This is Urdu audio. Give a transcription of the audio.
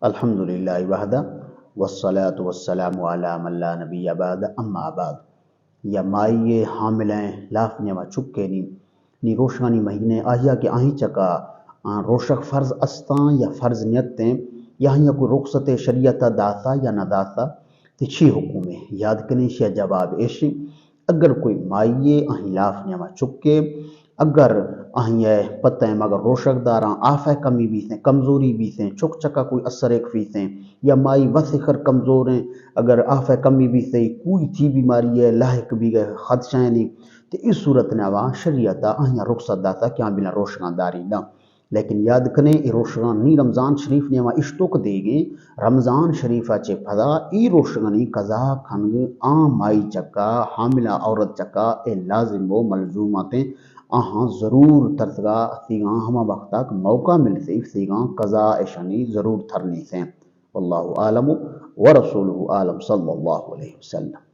الحمدللہ وحدہ والصلاة والسلام علی من لا نبی بعد اما بعد. یا مائی حاملیں لاف نیما چکے نی روشانی مہینے آہیا کہ آہیں چکا روشک فرض استاں یا فرض نیتیں یا ہاں کوئی رخصت شریعت داتا یا نہ داتا تے چھی حکومے یاد کنی شیا جواب ایشی اگر کوئی مائیے آہیں لاف نیما چکے اگر آہیں پتہ ہیں مگر روشک داراں آفہ کمی بھی تھیں کمزوری بھی تھیں چک چکا کوئی اثر ایک بھی تھیں یا مائی وسخر کمزور ہیں اگر آفہ کمی بھی تھیں کوئی تھی بیماری ہے لاحق بھی گئے خدشہ نہیں تو اس صورت نوا شریعت آہیں رخصت داتا کیا بنا روشنان داری نہ لیکن یاد کنے ای روشنانی رمضان شریف نے وہاں اشتوک دے گے رمضان شریفہ چے پھدا ای روشنانی قضا کھنگ آن مائی چکا حاملہ عورت چکا اے لازم و ملزوماتیں آہاں ضرور ترتگا تیگاں ہما وقتا کہ موقع ملتے تیگاں قضا شنی ضرور تھرنی سے واللہ عالم ورسولہ عالم صلی اللہ علیہ وسلم.